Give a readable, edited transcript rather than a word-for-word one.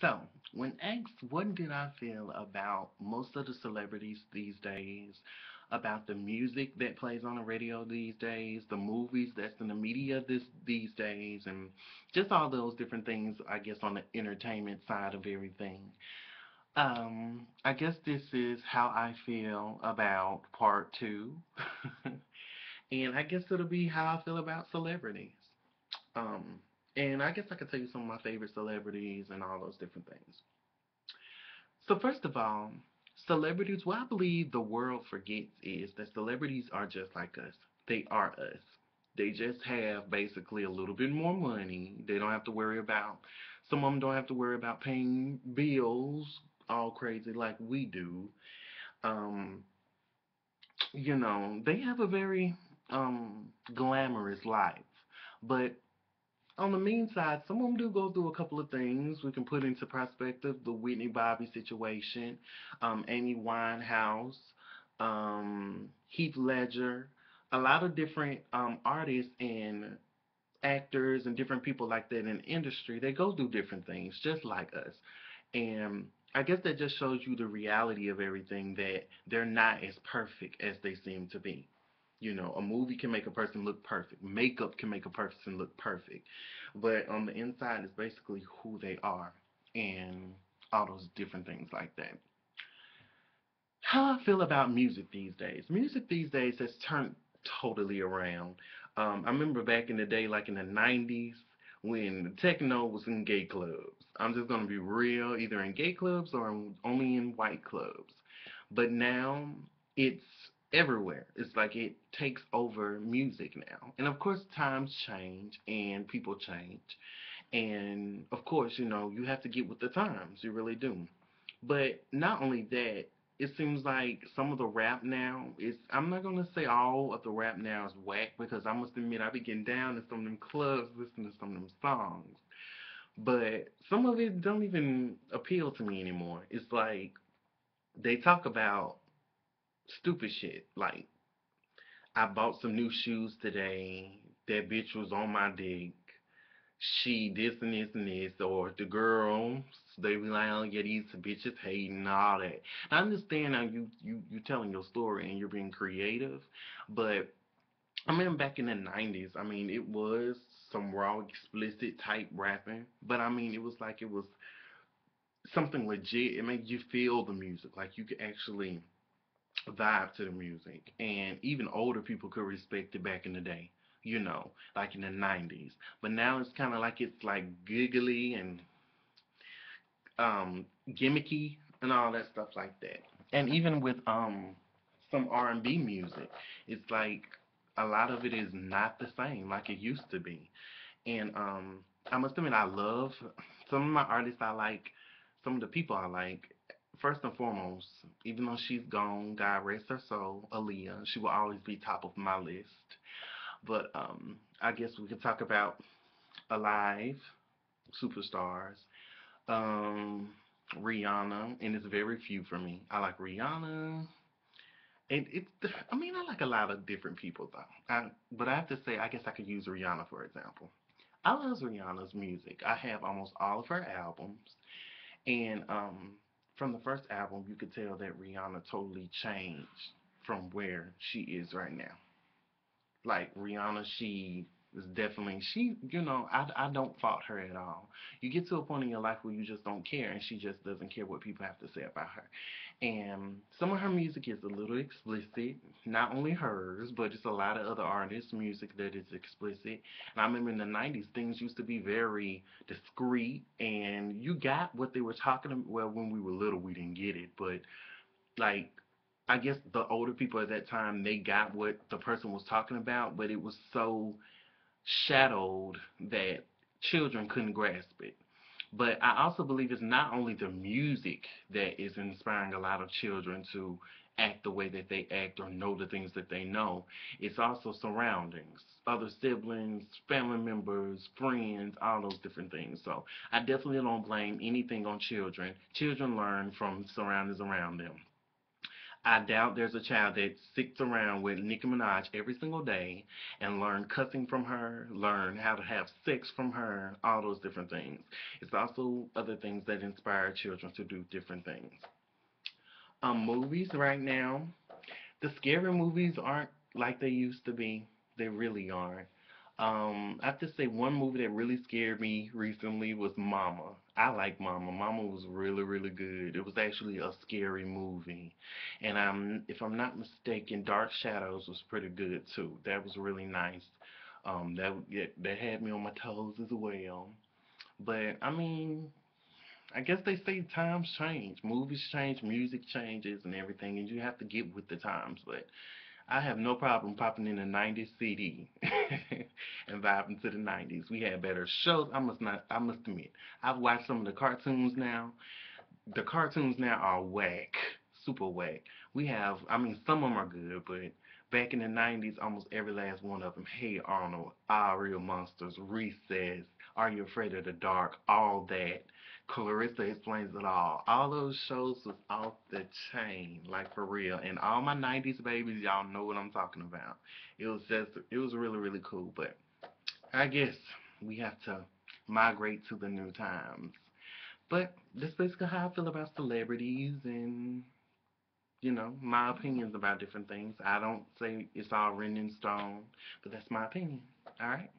So, when asked what did I feel about most of the celebrities these days, about the music that plays on the radio these days, the movies that's in the media these days, and just all those different things, I guess, on the entertainment side of everything. I guess this is how I feel about part two. And I guess it'll be how I feel about celebrities. Um, and I guess I could tell you some of my favorite celebrities and all those different things. So first of all, celebrities, what I believe the world forgets is that celebrities are just like us. They are us. They just have basically a little bit more money. They don't have to worry about, some of them don't have to worry about paying bills all crazy like we do. Um, they have a very glamorous life. But on the mean side, some of them do go through a couple of things. We can put into perspective the Whitney Bobby situation, Amy Winehouse, Heath Ledger, a lot of different artists and actors and different people like that in the industry. They go through different things just like us. And I guess that just shows you the reality of everything, that they're not as perfect as they seem to be. A movie can make a person look perfect. Makeup can make a person look perfect. But on the inside, it's basically who they are and all those different things like that. How I feel about music these days. Music these days has turned totally around. I remember back in the day, like in the 90s, when techno was in gay clubs. I'm just going to be real, either in gay clubs or only in white clubs. But now it's everywhere. It's like it takes over music now. And of course, times change and people change. And of course, you have to get with the times. You really do. But not only that, it seems like some of the rap now is, I'm not gonna say all of the rap now is whack, because I must admit I be getting down in some of them clubs listening to some of them songs. But some of it don't even appeal to me anymore. It's like they talk about stupid shit. Like, I bought some new shoes today. That bitch was on my dick. She this and this and this, or the girls, they be like, oh yeah, these bitches hating and all that. I understand how you telling your story and you're being creative, but I mean back in the 90s, I mean it was some raw explicit type rapping, but I mean it was something legit. It made you feel the music, like you could actually vibe to the music, and even older people could respect it back in the day, like in the 90s. But now it's kind of like it's like giggly and gimmicky and all that stuff like that. And even with some R&B music, it's like a lot of it is not the same like it used to be. And I must admit, I love some of my artists. I like some of the people I like. First and foremost, even though she's gone, God rest her soul, Aaliyah. She will always be top of my list. But I guess we could talk about alive superstars. Um, Rihanna, and it's very few for me. I like Rihanna, and I mean, I like a lot of different people though. But I have to say, I guess I could use Rihanna for example. I love Rihanna's music. I have almost all of her albums, and from the first album, you could tell that Rihanna totally changed from where she is right now. Like Rihanna, she is definitely I don't fault her at all. You get to a point in your life where you just don't care, and she just doesn't care what people have to say about her. And some of her music is a little explicit, not only hers, but it's a lot of other artists' music that is explicit. And I remember in the 90s, things used to be very discreet, and you got what they were talking about. Well, when we were little, we didn't get it, but like I guess the older people at that time, they got what the person was talking about, but it was so shadowed that children couldn't grasp it. But I also believe it's not only the music that is inspiring a lot of children to act the way that they act or know the things that they know. It's also surroundings, other siblings, family members, friends, all those different things. So I definitely don't blame anything on children. Children learn from surroundings around them. I doubt there's a child that sits around with Nicki Minaj every single day and learn cussing from her, learn how to have sex from her, all those different things. It's also other things that inspire children to do different things. Movies right now, the scary movies aren't like they used to be. They really aren't. I have to say one movie that really scared me recently was Mama. I like Mama. Mama was really, really good. It was actually a scary movie. And if I'm not mistaken, Dark Shadows was pretty good too. That was really nice. That had me on my toes as well. But I mean, I guess they say times change, movies change, music changes, and everything, and you have to get with the times. But I have no problem popping in a '90s CD and vibing to the '90s. We had better shows. I must not. I must admit, I've watched some of the cartoons now. The cartoons now are whack, super whack. We have. I mean, some of them are good, but back in the '90s, almost every last one of them. Hey Arnold, Our Real Monsters, Recess, Are You Afraid of the Dark? All that. Clarissa Explains It All. All those shows was off the chain, like for real. And all my '90s babies, y'all know what I'm talking about. It was really, really cool. But I guess we have to migrate to the new times. But that's basically how I feel about celebrities and, my opinions about different things. I don't say it's all written in stone, but that's my opinion. All right?